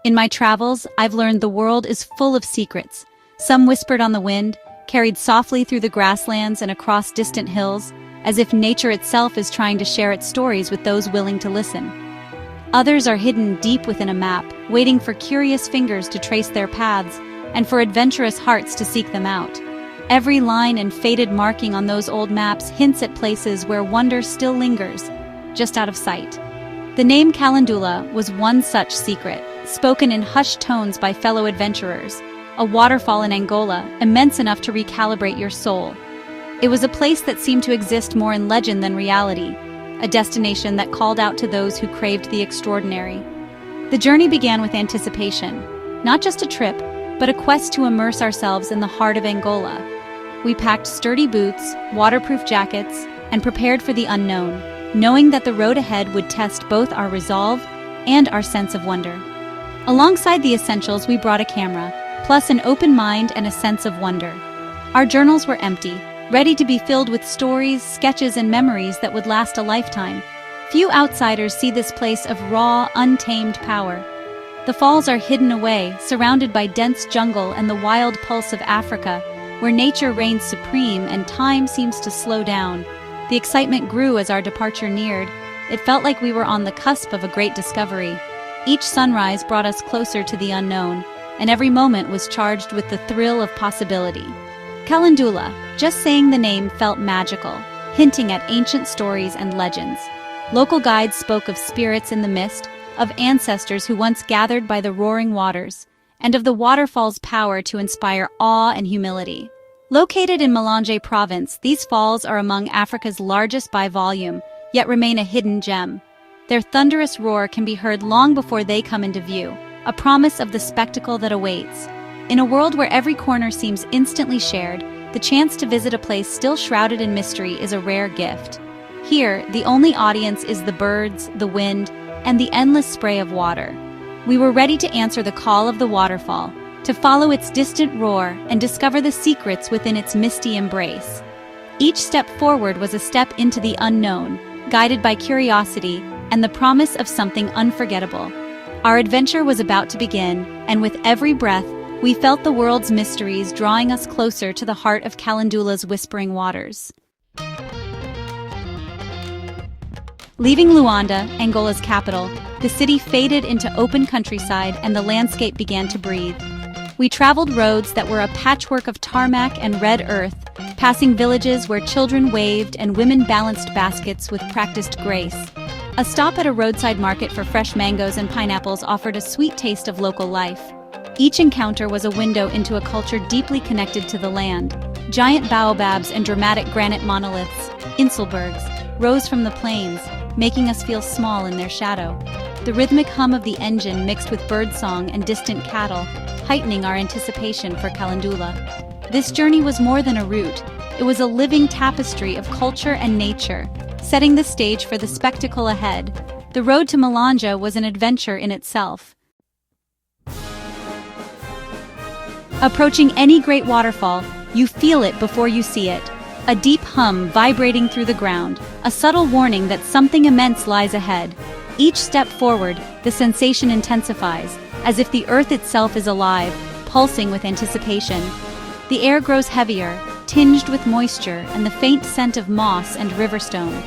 In my travels, I've learned the world is full of secrets, some whispered on the wind, carried softly through the grasslands and across distant hills, as if nature itself is trying to share its stories with those willing to listen. Others are hidden deep within a map, waiting for curious fingers to trace their paths and for adventurous hearts to seek them out. Every line and faded marking on those old maps hints at places where wonder still lingers, just out of sight. The name Kalandula was one such secret, spoken in hushed tones by fellow adventurers, a waterfall in Angola, immense enough to recalibrate your soul. It was a place that seemed to exist more in legend than reality, a destination that called out to those who craved the extraordinary. The journey began with anticipation, not just a trip, but a quest to immerse ourselves in the heart of Angola. We packed sturdy boots, waterproof jackets, and prepared for the unknown, knowing that the road ahead would test both our resolve and our sense of wonder. Alongside the essentials, we brought a camera, plus an open mind and a sense of wonder. Our journals were empty, ready to be filled with stories, sketches, and memories that would last a lifetime. Few outsiders see this place of raw, untamed power. The falls are hidden away, surrounded by dense jungle and the wild pulse of Africa, where nature reigns supreme and time seems to slow down. The excitement grew as our departure neared. It felt like we were on the cusp of a great discovery. Each sunrise brought us closer to the unknown, and every moment was charged with the thrill of possibility. Kalandula, just saying the name felt magical, hinting at ancient stories and legends. Local guides spoke of spirits in the mist, of ancestors who once gathered by the roaring waters, and of the waterfall's power to inspire awe and humility. Located in Malanje province, these falls are among Africa's largest by volume, yet remain a hidden gem. Their thunderous roar can be heard long before they come into view, a promise of the spectacle that awaits. In a world where every corner seems instantly shared, the chance to visit a place still shrouded in mystery is a rare gift. Here, the only audience is the birds, the wind, and the endless spray of water. We were ready to answer the call of the waterfall, to follow its distant roar and discover the secrets within its misty embrace. Each step forward was a step into the unknown, guided by curiosity and the promise of something unforgettable. Our adventure was about to begin, and with every breath, we felt the world's mysteries drawing us closer to the heart of Kalandula's whispering waters. Leaving Luanda, Angola's capital, the city faded into open countryside and the landscape began to breathe. We traveled roads that were a patchwork of tarmac and red earth, passing villages where children waved and women balanced baskets with practiced grace. A stop at a roadside market for fresh mangoes and pineapples offered a sweet taste of local life. Each encounter was a window into a culture deeply connected to the land. Giant baobabs and dramatic granite monoliths, Inselbergs, rose from the plains, making us feel small in their shadow. The rhythmic hum of the engine mixed with birdsong and distant cattle, heightening our anticipation for Kalandula. This journey was more than a route. It was a living tapestry of culture and nature, setting the stage for the spectacle ahead. The road to Malanje was an adventure in itself. Approaching any great waterfall, you feel it before you see it. A deep hum vibrating through the ground, a subtle warning that something immense lies ahead. Each step forward, the sensation intensifies, as if the earth itself is alive, pulsing with anticipation. The air grows heavier, tinged with moisture and the faint scent of moss and riverstone.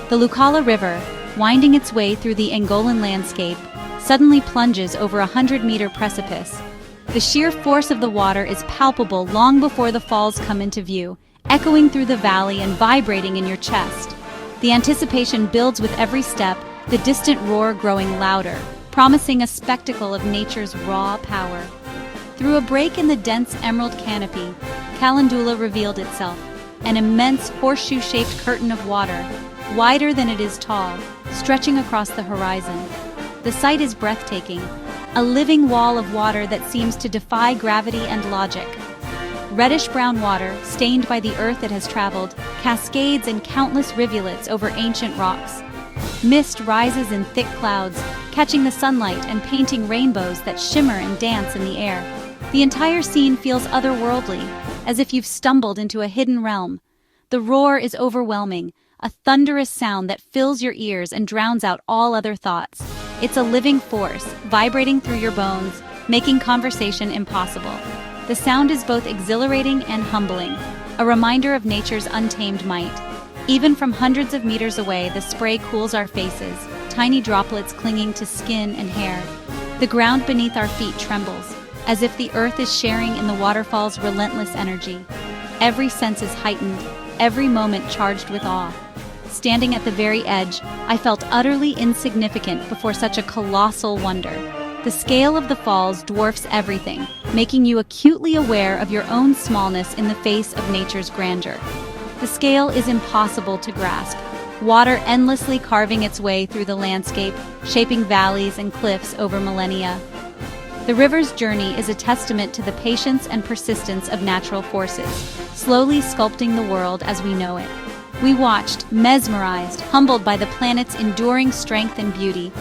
The Lucala River, winding its way through the Angolan landscape, suddenly plunges over a 100-meter precipice. The sheer force of the water is palpable long before the falls come into view, echoing through the valley and vibrating in your chest. The anticipation builds with every step, the distant roar growing louder, promising a spectacle of nature's raw power. Through a break in the dense emerald canopy, Kalandula revealed itself, an immense horseshoe-shaped curtain of water, wider than it is tall, stretching across the horizon. The sight is breathtaking, a living wall of water that seems to defy gravity and logic. Reddish-brown water, stained by the earth it has traveled, cascades in countless rivulets over ancient rocks. Mist rises in thick clouds, catching the sunlight and painting rainbows that shimmer and dance in the air. The entire scene feels otherworldly, as if you've stumbled into a hidden realm. The roar is overwhelming, a thunderous sound that fills your ears and drowns out all other thoughts. It's a living force, vibrating through your bones, making conversation impossible. The sound is both exhilarating and humbling, a reminder of nature's untamed might. Even from hundreds of meters away, the spray cools our faces, tiny droplets clinging to skin and hair. The ground beneath our feet trembles, as if the earth is sharing in the waterfall's relentless energy. Every sense is heightened, every moment charged with awe. Standing at the very edge, I felt utterly insignificant before such a colossal wonder. The scale of the falls dwarfs everything, making you acutely aware of your own smallness in the face of nature's grandeur. The scale is impossible to grasp, water endlessly carving its way through the landscape, shaping valleys and cliffs over millennia. The river's journey is a testament to the patience and persistence of natural forces, slowly sculpting the world as we know it. We watched, mesmerized, humbled by the planet's enduring strength and beauty.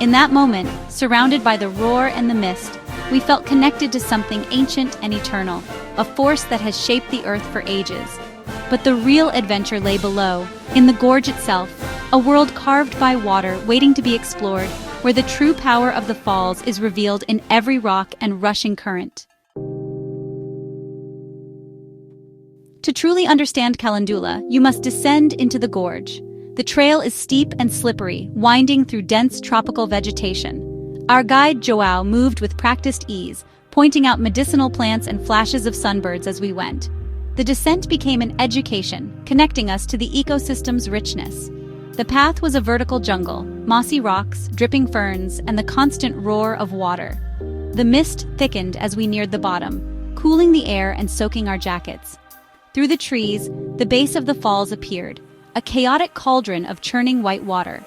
In that moment, surrounded by the roar and the mist, we felt connected to something ancient and eternal, a force that has shaped the earth for ages. But the real adventure lay below, in the gorge itself, a world carved by water waiting to be explored, where the true power of the falls is revealed in every rock and rushing current. To truly understand Kalandula, you must descend into the gorge. The trail is steep and slippery, winding through dense tropical vegetation. Our guide Joao moved with practiced ease, pointing out medicinal plants and flashes of sunbirds as we went. The descent became an education, connecting us to the ecosystem's richness. The path was a vertical jungle, mossy rocks, dripping ferns, and the constant roar of water. The mist thickened as we neared the bottom, cooling the air and soaking our jackets. Through the trees, the base of the falls appeared, a chaotic cauldron of churning white water.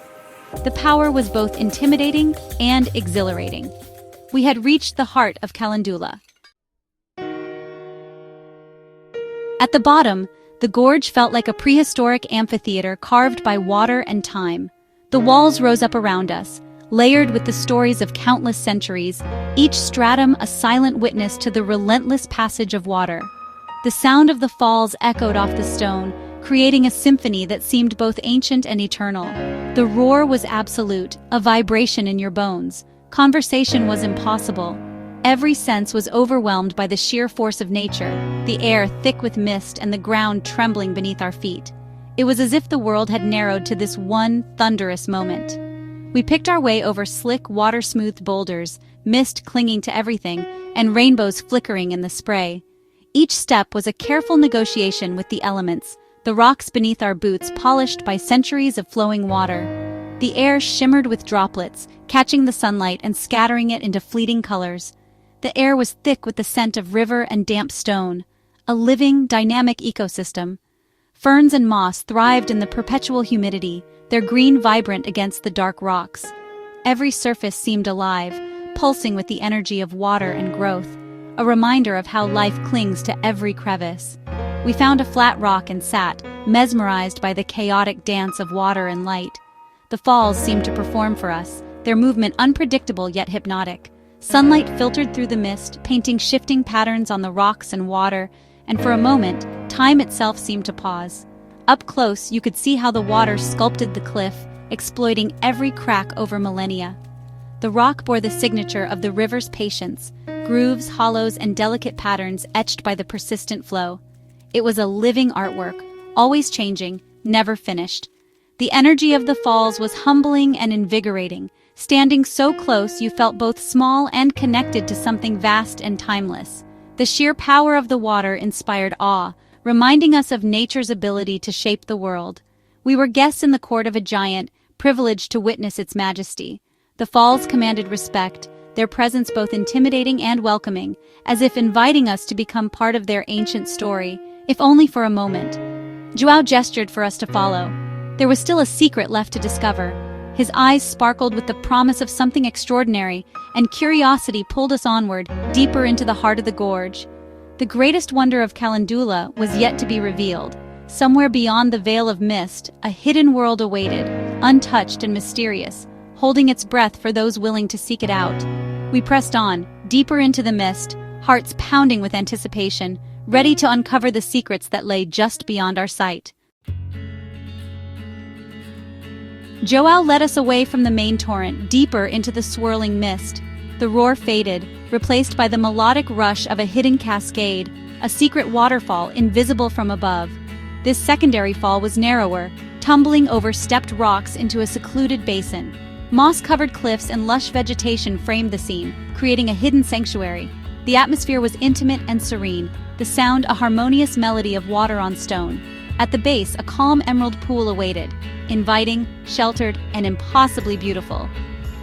The power was both intimidating and exhilarating. We had reached the heart of Kalandula. At the bottom, the gorge felt like a prehistoric amphitheater carved by water and time. The walls rose up around us, layered with the stories of countless centuries, each stratum a silent witness to the relentless passage of water. The sound of the falls echoed off the stone, creating a symphony that seemed both ancient and eternal. The roar was absolute, a vibration in your bones. Conversation was impossible. Every sense was overwhelmed by the sheer force of nature, the air thick with mist and the ground trembling beneath our feet. It was as if the world had narrowed to this one thunderous moment. We picked our way over slick, water-smoothed boulders, mist clinging to everything, and rainbows flickering in the spray. Each step was a careful negotiation with the elements, the rocks beneath our boots polished by centuries of flowing water. The air shimmered with droplets, catching the sunlight and scattering it into fleeting colors. The air was thick with the scent of river and damp stone, a living, dynamic ecosystem. Ferns and moss thrived in the perpetual humidity, their green vibrant against the dark rocks. Every surface seemed alive, pulsing with the energy of water and growth, a reminder of how life clings to every crevice. We found a flat rock and sat, mesmerized by the chaotic dance of water and light. The falls seemed to perform for us, their movement unpredictable yet hypnotic. Sunlight filtered through the mist, painting shifting patterns on the rocks and water, and for a moment, time itself seemed to pause. Up close, you could see how the water sculpted the cliff, exploiting every crack over millennia. The rock bore the signature of the river's patience, grooves, hollows, and delicate patterns etched by the persistent flow. It was a living artwork, always changing, never finished. The energy of the falls was humbling and invigorating. Standing so close, you felt both small and connected to something vast and timeless. The sheer power of the water inspired awe, reminding us of nature's ability to shape the world. We were guests in the court of a giant, privileged to witness its majesty. The falls commanded respect, their presence both intimidating and welcoming, as if inviting us to become part of their ancient story, if only for a moment. Joao gestured for us to follow. There was still a secret left to discover. His eyes sparkled with the promise of something extraordinary, and curiosity pulled us onward, deeper into the heart of the gorge. The greatest wonder of Kalandula was yet to be revealed. Somewhere beyond the veil of mist, a hidden world awaited, untouched and mysterious, holding its breath for those willing to seek it out. We pressed on, deeper into the mist, hearts pounding with anticipation, ready to uncover the secrets that lay just beyond our sight. Joao led us away from the main torrent, deeper into the swirling mist. The roar faded, replaced by the melodic rush of a hidden cascade, a secret waterfall invisible from above. This secondary fall was narrower, tumbling over stepped rocks into a secluded basin. Moss-covered cliffs and lush vegetation framed the scene, creating a hidden sanctuary. The atmosphere was intimate and serene, the sound a harmonious melody of water on stone. At the base, a calm emerald pool awaited, inviting, sheltered, and impossibly beautiful.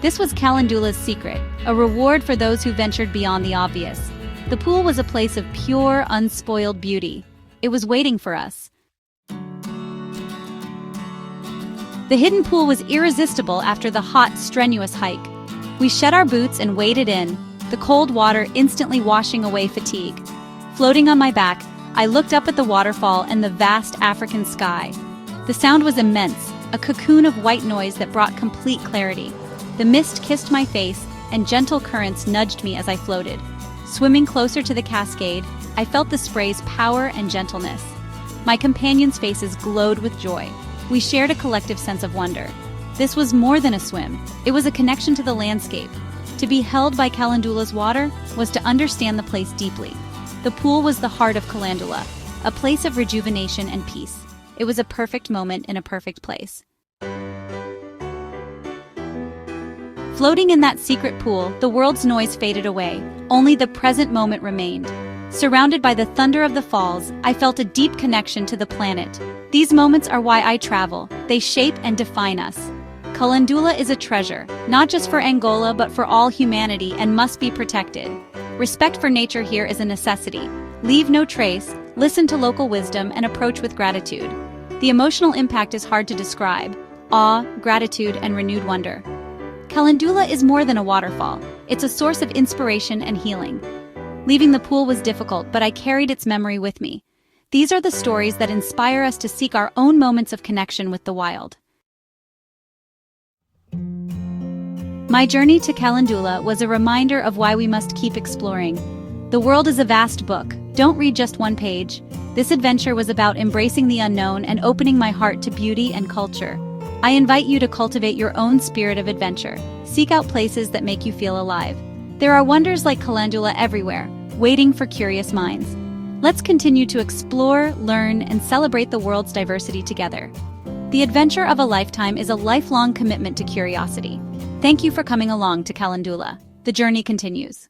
This was Kalandula's secret, a reward for those who ventured beyond the obvious. The pool was a place of pure, unspoiled beauty. It was waiting for us. The hidden pool was irresistible after the hot, strenuous hike. We shed our boots and waded in, the cold water instantly washing away fatigue. Floating on my back, I looked up at the waterfall and the vast African sky. The sound was immense, a cocoon of white noise that brought complete clarity. The mist kissed my face, and gentle currents nudged me as I floated. Swimming closer to the cascade, I felt the spray's power and gentleness. My companions' faces glowed with joy. We shared a collective sense of wonder. This was more than a swim. It was a connection to the landscape. To be held by Kalandula's water was to understand the place deeply. The pool was the heart of Kalandula, a place of rejuvenation and peace. It was a perfect moment in a perfect place. Floating in that secret pool, the world's noise faded away. Only the present moment remained. Surrounded by the thunder of the falls, I felt a deep connection to the planet. These moments are why I travel. They shape and define us. Kalandula is a treasure, not just for Angola but for all humanity, and must be protected. Respect for nature here is a necessity. Leave no trace, listen to local wisdom, and approach with gratitude. The emotional impact is hard to describe: awe, gratitude, and renewed wonder. Kalandula is more than a waterfall. It's a source of inspiration and healing. Leaving the pool was difficult, but I carried its memory with me. These are the stories that inspire us to seek our own moments of connection with the wild. My journey to Kalandula was a reminder of why we must keep exploring. The world is a vast book. Don't read just one page. This adventure was about embracing the unknown and opening my heart to beauty and culture. I invite you to cultivate your own spirit of adventure. Seek out places that make you feel alive. There are wonders like Kalandula everywhere, waiting for curious minds. Let's continue to explore, learn, and celebrate the world's diversity together. The adventure of a lifetime is a lifelong commitment to curiosity. Thank you for coming along to Kalandula. The journey continues.